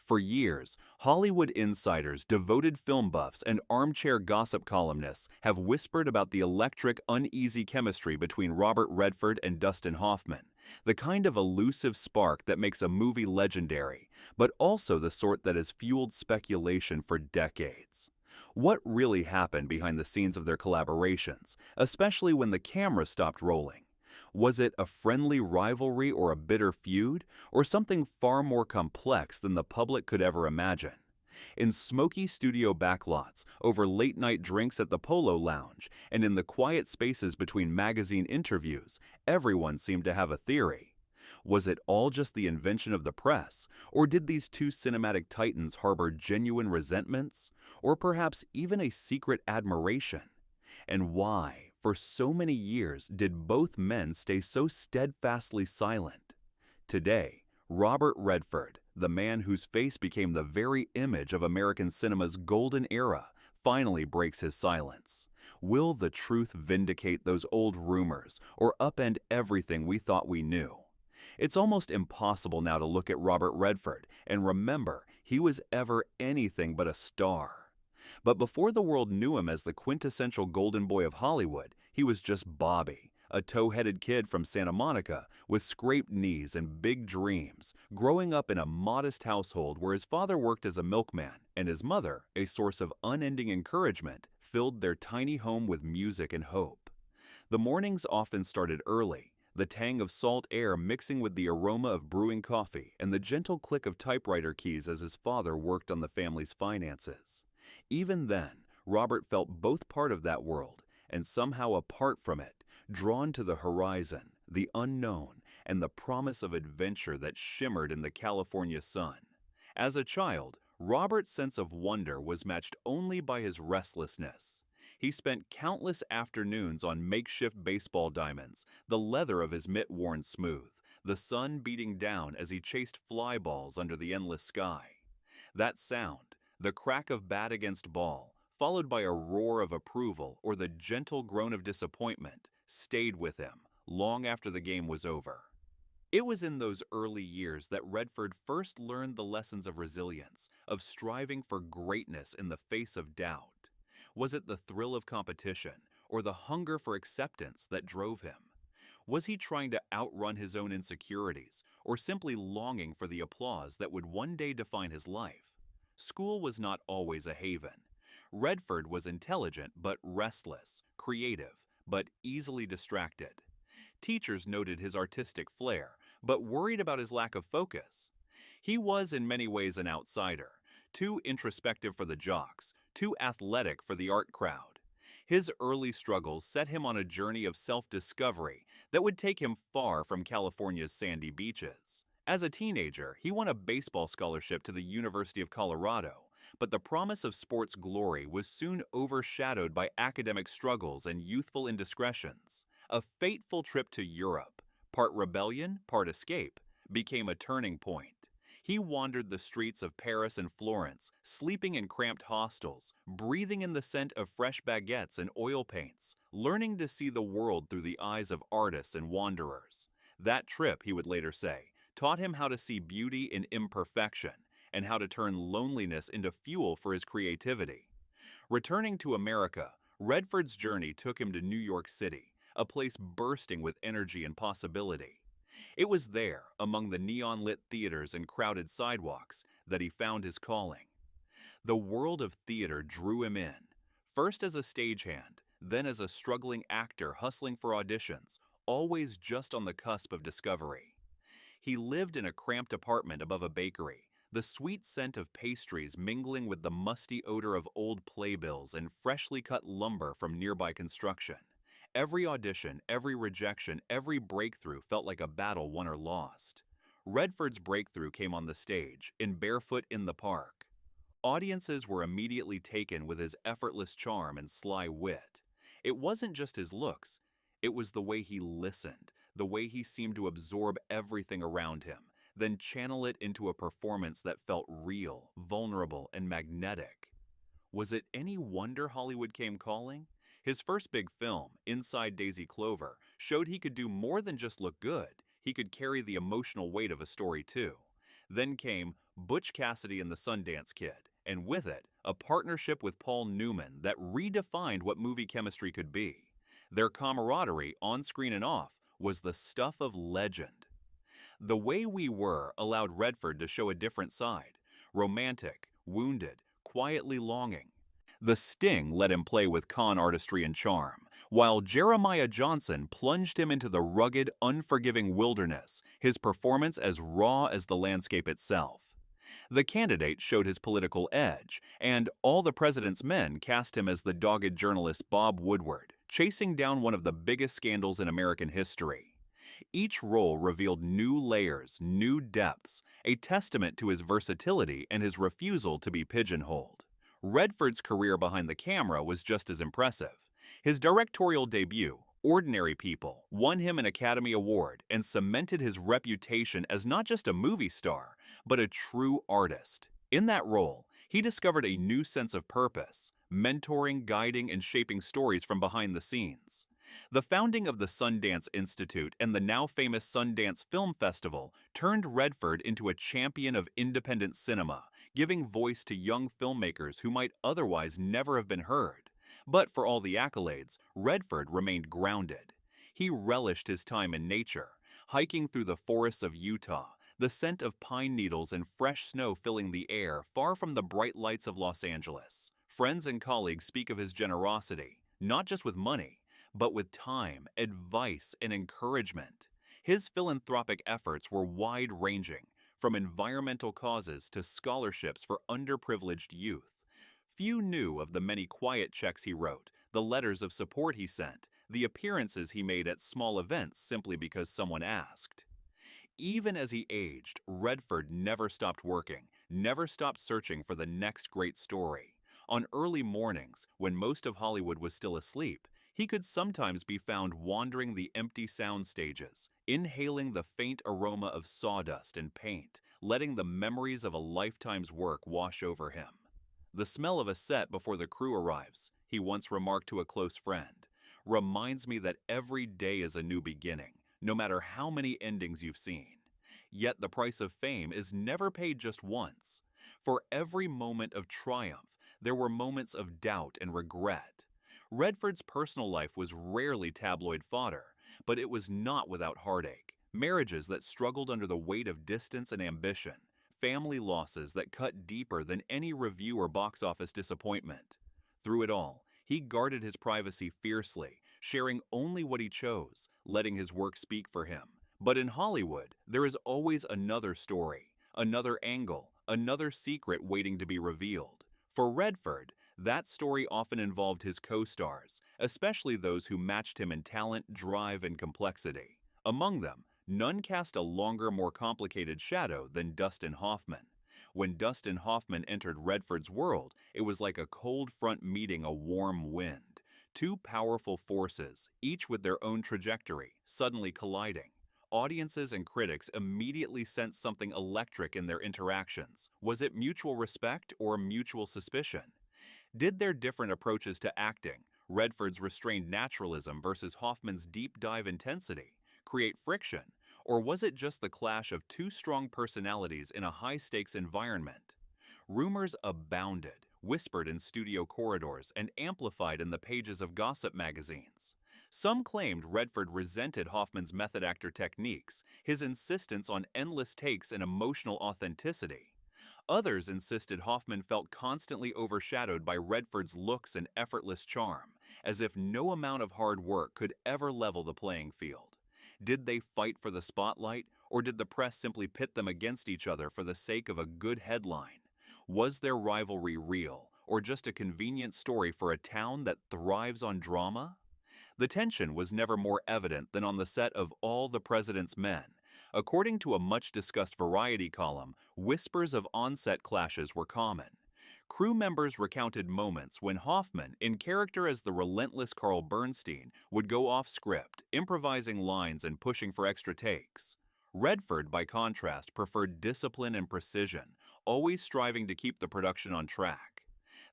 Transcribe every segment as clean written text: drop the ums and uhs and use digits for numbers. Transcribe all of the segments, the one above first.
For years, Hollywood insiders, devoted film buffs, and armchair gossip columnists have whispered about the electric, uneasy chemistry between Robert Redford and Dustin Hoffman, the kind of elusive spark that makes a movie legendary, but also the sort that has fueled speculation for decades. What really happened behind the scenes of their collaborations, especially when the camera stopped rolling? Was it a friendly rivalry or a bitter feud, or something far more complex than the public could ever imagine? In smoky studio backlots, over late-night drinks at the Polo Lounge, and in the quiet spaces between magazine interviews, everyone seemed to have a theory. Was it all just the invention of the press, or did these two cinematic titans harbor genuine resentments, or perhaps even a secret admiration? And why, for so many years, did both men stay so steadfastly silent? Today, Robert Redford, the man whose face became the very image of American cinema's golden era, finally breaks his silence. Will the truth vindicate those old rumors or upend everything we thought we knew? It's almost impossible now to look at Robert Redford and remember he was ever anything but a star. But before the world knew him as the quintessential golden boy of Hollywood, he was just Bobby, a tow-headed kid from Santa Monica with scraped knees and big dreams, growing up in a modest household where his father worked as a milkman and his mother, a source of unending encouragement, filled their tiny home with music and hope. The mornings often started early, the tang of salt air mixing with the aroma of brewing coffee and the gentle click of typewriter keys as his father worked on the family's finances. Even then, Robert felt both part of that world and somehow apart from it, drawn to the horizon, the unknown, and the promise of adventure that shimmered in the California sun. As a child, Robert's sense of wonder was matched only by his restlessness. He spent countless afternoons on makeshift baseball diamonds, the leather of his mitt worn smooth, the sun beating down as he chased fly balls under the endless sky. That sound, the crack of bat against ball, followed by a roar of approval or the gentle groan of disappointment, stayed with him long after the game was over. It was in those early years that Redford first learned the lessons of resilience, of striving for greatness in the face of doubt. Was it the thrill of competition or the hunger for acceptance that drove him? Was he trying to outrun his own insecurities or simply longing for the applause that would one day define his life? School was not always a haven. Redford was intelligent but restless, creative but easily distracted. Teachers noted his artistic flair, but worried about his lack of focus. He was in many ways an outsider, too introspective for the jocks, too athletic for the art crowd. His early struggles set him on a journey of self-discovery that would take him far from California's sandy beaches. As a teenager, he won a baseball scholarship to the University of Colorado, but the promise of sports glory was soon overshadowed by academic struggles and youthful indiscretions. A fateful trip to Europe, part rebellion, part escape, became a turning point. He wandered the streets of Paris and Florence, sleeping in cramped hostels, breathing in the scent of fresh baguettes and oil paints, learning to see the world through the eyes of artists and wanderers. That trip, he would later say, taught him how to see beauty in imperfection and how to turn loneliness into fuel for his creativity. Returning to America, Redford's journey took him to New York City, a place bursting with energy and possibility. It was there, among the neon-lit theaters and crowded sidewalks, that he found his calling. The world of theater drew him in, first as a stagehand, then as a struggling actor hustling for auditions, always just on the cusp of discovery. He lived in a cramped apartment above a bakery, the sweet scent of pastries mingling with the musty odor of old playbills and freshly cut lumber from nearby construction. Every audition, every rejection, every breakthrough felt like a battle won or lost. Redford's breakthrough came on the stage, in Barefoot in the Park. Audiences were immediately taken with his effortless charm and sly wit. It wasn't just his looks, it was the way he listened, the way he seemed to absorb everything around him, then channel it into a performance that felt real, vulnerable, and magnetic. Was it any wonder Hollywood came calling? His first big film, Inside Daisy Clover, showed he could do more than just look good. He could carry the emotional weight of a story too. Then came Butch Cassidy and the Sundance Kid, and with it, a partnership with Paul Newman that redefined what movie chemistry could be. Their camaraderie, on screen and off, was the stuff of legend. The Way We Were allowed Redford to show a different side, romantic, wounded, quietly longing. The Sting let him play with con artistry and charm, while Jeremiah Johnson plunged him into the rugged, unforgiving wilderness, his performance as raw as the landscape itself. The Candidate showed his political edge, and All the President's Men cast him as the dogged journalist Bob Woodward, chasing down one of the biggest scandals in American history. Each role revealed new layers, new depths, a testament to his versatility and his refusal to be pigeonholed. Redford's career behind the camera was just as impressive. His directorial debut, Ordinary People, won him an Academy Award and cemented his reputation as not just a movie star, but a true artist. In that role, he discovered a new sense of purpose, mentoring, guiding, and shaping stories from behind the scenes. The founding of the Sundance Institute and the now famous Sundance Film Festival turned Redford into a champion of independent cinema, giving voice to young filmmakers who might otherwise never have been heard. But for all the accolades, Redford remained grounded. He relished his time in nature, hiking through the forests of Utah, the scent of pine needles and fresh snow filling the air far from the bright lights of Los Angeles. Friends and colleagues speak of his generosity, not just with money, but with time, advice, and encouragement. His philanthropic efforts were wide-ranging, from environmental causes to scholarships for underprivileged youth. Few knew of the many quiet checks he wrote, the letters of support he sent, the appearances he made at small events simply because someone asked. Even as he aged, Redford never stopped working, never stopped searching for the next great story. On early mornings, when most of Hollywood was still asleep, he could sometimes be found wandering the empty sound stages, inhaling the faint aroma of sawdust and paint, letting the memories of a lifetime's work wash over him. "The smell of a set before the crew arrives," he once remarked to a close friend, "reminds me that every day is a new beginning, no matter how many endings you've seen." Yet the price of fame is never paid just once. For every moment of triumph, there were moments of doubt and regret. Redford's personal life was rarely tabloid fodder, but it was not without heartache. Marriages that struggled under the weight of distance and ambition, family losses that cut deeper than any review or box office disappointment. Through it all, he guarded his privacy fiercely, sharing only what he chose, letting his work speak for him. But in Hollywood, there is always another story, another angle, another secret waiting to be revealed. For Redford, that story often involved his co-stars, especially those who matched him in talent, drive, and complexity. Among them, none cast a longer, more complicated shadow than Dustin Hoffman. When Dustin Hoffman entered Redford's world, it was like a cold front meeting a warm wind. Two powerful forces, each with their own trajectory, suddenly colliding. Audiences and critics immediately sensed something electric in their interactions. Was it mutual respect or mutual suspicion? Did their different approaches to acting, Redford's restrained naturalism versus Hoffman's deep dive intensity, create friction? Or was it just the clash of two strong personalities in a high-stakes environment? Rumors abounded, whispered in studio corridors and amplified in the pages of gossip magazines. Some claimed Redford resented Hoffman's method actor techniques, his insistence on endless takes and emotional authenticity. Others insisted Hoffman felt constantly overshadowed by Redford's looks and effortless charm, as if no amount of hard work could ever level the playing field. Did they fight for the spotlight, or did the press simply pit them against each other for the sake of a good headline? Was their rivalry real, or just a convenient story for a town that thrives on drama? The tension was never more evident than on the set of All the President's Men. According to a much-discussed Variety column, whispers of on-set clashes were common. Crew members recounted moments when Hoffman, in character as the relentless Carl Bernstein, would go off script, improvising lines and pushing for extra takes. Redford, by contrast, preferred discipline and precision, always striving to keep the production on track.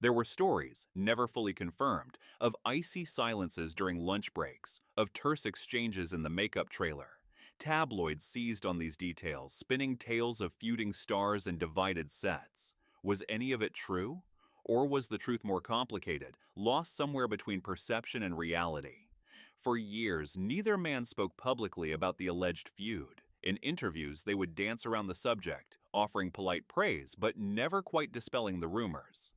There were stories, never fully confirmed, of icy silences during lunch breaks, of terse exchanges in the makeup trailer. Tabloids seized on these details, spinning tales of feuding stars and divided sets. Was any of it true? Or was the truth more complicated, lost somewhere between perception and reality? For years, neither man spoke publicly about the alleged feud. In interviews, they would dance around the subject, offering polite praise but never quite dispelling the rumors.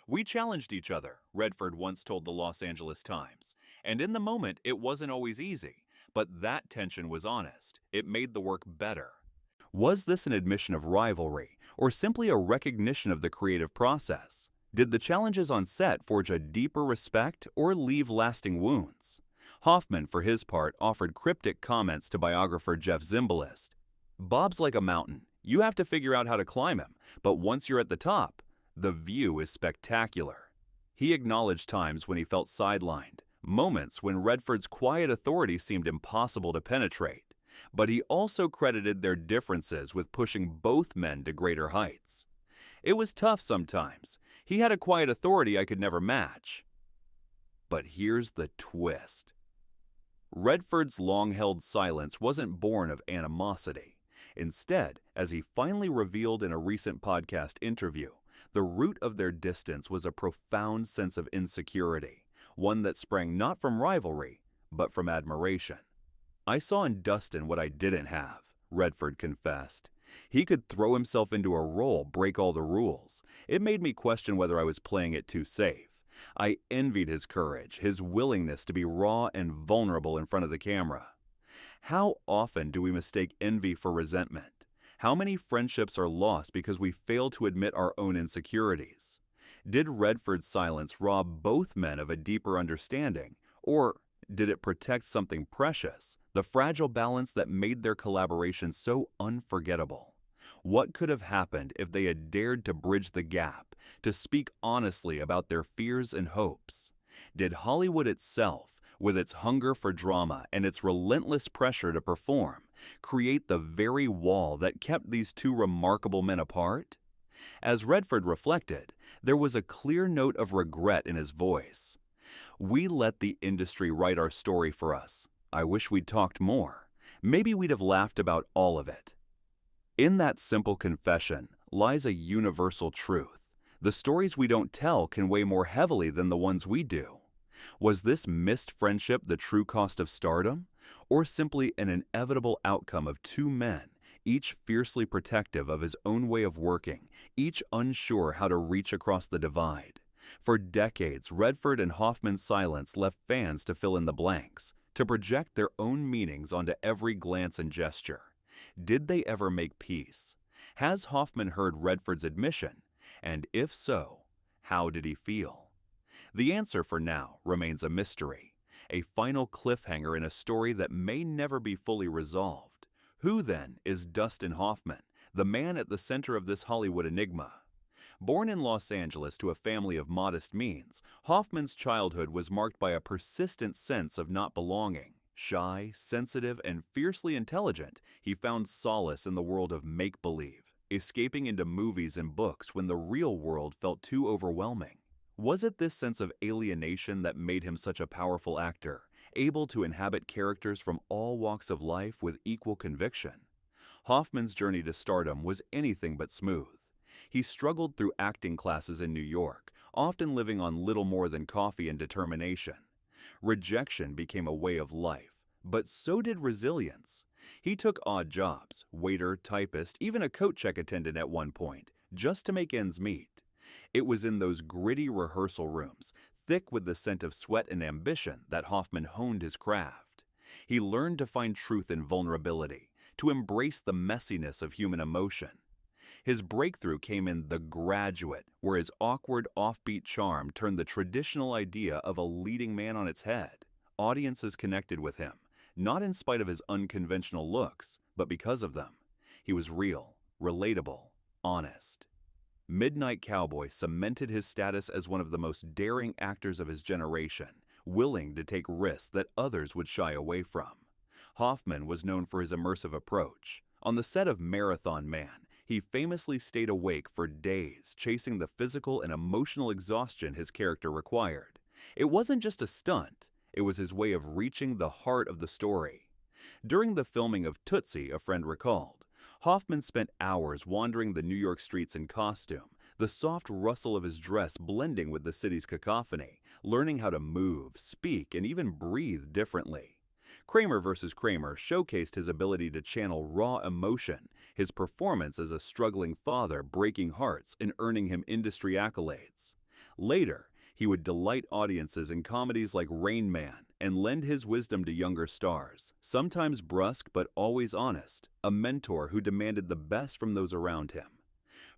"We challenged each other," Redford once told the Los Angeles Times, "and in the moment it wasn't always easy, but that tension was honest. It made the work better." Was this an admission of rivalry, or simply a recognition of the creative process? Did the challenges on set forge a deeper respect or leave lasting wounds? Hoffman, for his part, offered cryptic comments to biographer Jeff Zimbalist. "Bob's like a mountain. You have to figure out how to climb him, but once you're at the top, the view is spectacular." He acknowledged times when he felt sidelined, moments when Redford's quiet authority seemed impossible to penetrate, but he also credited their differences with pushing both men to greater heights. "It was tough sometimes. He had a quiet authority I could never match." But here's the twist. Redford's long-held silence wasn't born of animosity. Instead, as he finally revealed in a recent podcast interview, the root of their distance was a profound sense of insecurity, one that sprang not from rivalry, but from admiration. "I saw in Dustin what I didn't have," Redford confessed. "He could throw himself into a role, break all the rules. It made me question whether I was playing it too safe. I envied his courage, his willingness to be raw and vulnerable in front of the camera." How often do we mistake envy for resentment? How many friendships are lost because we fail to admit our own insecurities? Did Redford's silence rob both men of a deeper understanding, or did it protect something precious, the fragile balance that made their collaboration so unforgettable? What could have happened if they had dared to bridge the gap, to speak honestly about their fears and hopes? Did Hollywood itself, with its hunger for drama and its relentless pressure to perform, create the very wall that kept these two remarkable men apart? As Redford reflected, there was a clear note of regret in his voice. "We let the industry write our story for us. I wish we'd talked more. Maybe we'd have laughed about all of it." In that simple confession lies a universal truth. The stories we don't tell can weigh more heavily than the ones we do. Was this missed friendship the true cost of stardom, or simply an inevitable outcome of two men, each fiercely protective of his own way of working, each unsure how to reach across the divide? For decades, Redford and Hoffman's silence left fans to fill in the blanks, to project their own meanings onto every glance and gesture. Did they ever make peace? Has Hoffman heard Redford's admission? And if so, how did he feel? The answer for now remains a mystery, a final cliffhanger in a story that may never be fully resolved. Who then is Dustin Hoffman, the man at the center of this Hollywood enigma? Born in Los Angeles to a family of modest means, Hoffman's childhood was marked by a persistent sense of not belonging. Shy, sensitive, and fiercely intelligent, he found solace in the world of make-believe, escaping into movies and books when the real world felt too overwhelming. Was it this sense of alienation that made him such a powerful actor, able to inhabit characters from all walks of life with equal conviction? Hoffman's journey to stardom was anything but smooth. He struggled through acting classes in New York, often living on little more than coffee and determination. Rejection became a way of life, but so did resilience. He took odd jobs, waiter, typist, even a coat check attendant at one point, just to make ends meet. It was in those gritty rehearsal rooms, thick with the scent of sweat and ambition, that Hoffman honed his craft. He learned to find truth in vulnerability, to embrace the messiness of human emotion. His breakthrough came in The Graduate, where his awkward, offbeat charm turned the traditional idea of a leading man on its head. Audiences connected with him, not in spite of his unconventional looks, but because of them. He was real, relatable, honest. Midnight Cowboy cemented his status as one of the most daring actors of his generation, willing to take risks that others would shy away from. Hoffman was known for his immersive approach. On the set of Marathon Man, he famously stayed awake for days, chasing the physical and emotional exhaustion his character required. It wasn't just a stunt, it was his way of reaching the heart of the story. During the filming of Tootsie, a friend recalled, Hoffman spent hours wandering the New York streets in costume, the soft rustle of his dress blending with the city's cacophony, learning how to move, speak, and even breathe differently. Kramer vs. Kramer showcased his ability to channel raw emotion, his performance as a struggling father breaking hearts and earning him industry accolades. Later, he would delight audiences in comedies like Rain Man and lend his wisdom to younger stars, sometimes brusque but always honest, a mentor who demanded the best from those around him.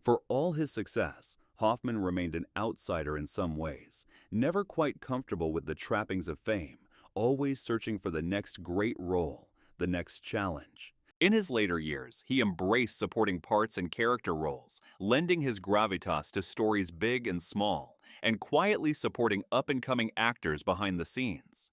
For all his success, Hoffman remained an outsider in some ways, never quite comfortable with the trappings of fame, always searching for the next great role, the next challenge. In his later years, he embraced supporting parts and character roles, lending his gravitas to stories big and small, and quietly supporting up-and-coming actors behind the scenes.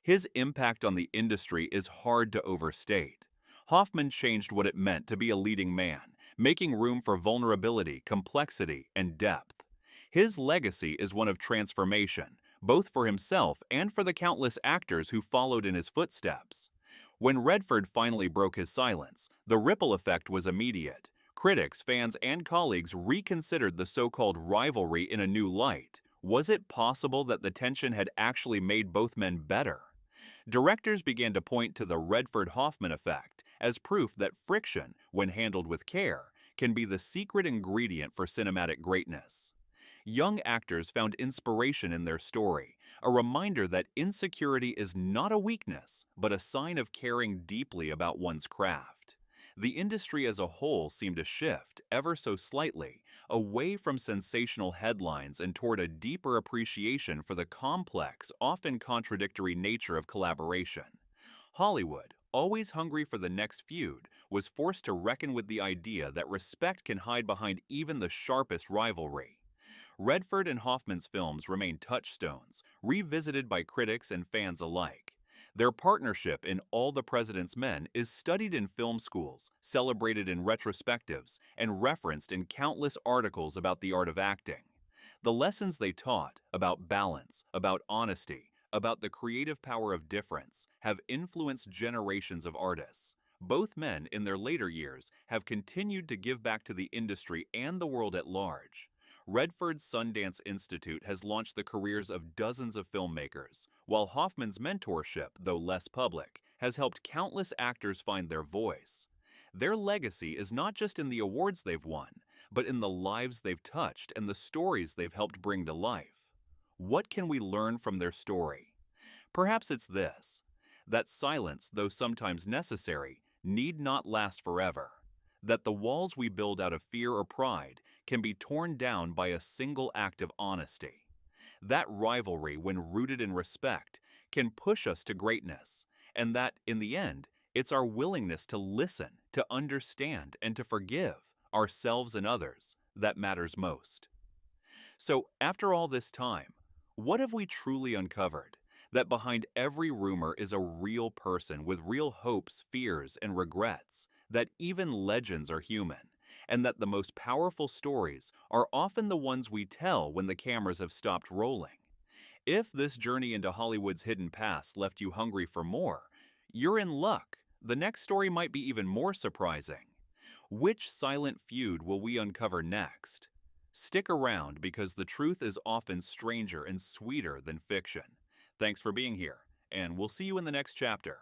His impact on the industry is hard to overstate. Hoffman changed what it meant to be a leading man, making room for vulnerability, complexity, and depth. His legacy is one of transformation, both for himself and for the countless actors who followed in his footsteps. When Redford finally broke his silence, the ripple effect was immediate. Critics, fans, and colleagues reconsidered the so-called rivalry in a new light. Was it possible that the tension had actually made both men better? Directors began to point to the Redford-Hoffman effect as proof that friction, when handled with care, can be the secret ingredient for cinematic greatness. Young actors found inspiration in their story, a reminder that insecurity is not a weakness, but a sign of caring deeply about one's craft. The industry as a whole seemed to shift, ever so slightly, away from sensational headlines and toward a deeper appreciation for the complex, often contradictory nature of collaboration. Hollywood, always hungry for the next feud, was forced to reckon with the idea that respect can hide behind even the sharpest rivalry. Redford and Hoffman's films remain touchstones, revisited by critics and fans alike. Their partnership in All the President's Men is studied in film schools, celebrated in retrospectives, and referenced in countless articles about the art of acting. The lessons they taught about balance, about honesty, about the creative power of difference have influenced generations of artists. Both men, in their later years, have continued to give back to the industry and the world at large. Redford's Sundance Institute has launched the careers of dozens of filmmakers, while Hoffman's mentorship, though less public, has helped countless actors find their voice. Their legacy is not just in the awards they've won, but in the lives they've touched and the stories they've helped bring to life. What can we learn from their story? Perhaps it's this: that silence, though sometimes necessary, need not last forever. That the walls we build out of fear or pride can be torn down by a single act of honesty. That rivalry, when rooted in respect, can push us to greatness, and that, in the end, it's our willingness to listen, to understand, and to forgive ourselves and others that matters most. So, after all this time, what have we truly uncovered? That behind every rumor is a real person with real hopes, fears, and regrets, that even legends are human, and that the most powerful stories are often the ones we tell when the cameras have stopped rolling. If this journey into Hollywood's hidden past left you hungry for more, you're in luck. The next story might be even more surprising. Which silent feud will we uncover next? Stick around, because the truth is often stranger and sweeter than fiction. Thanks for being here, and we'll see you in the next chapter.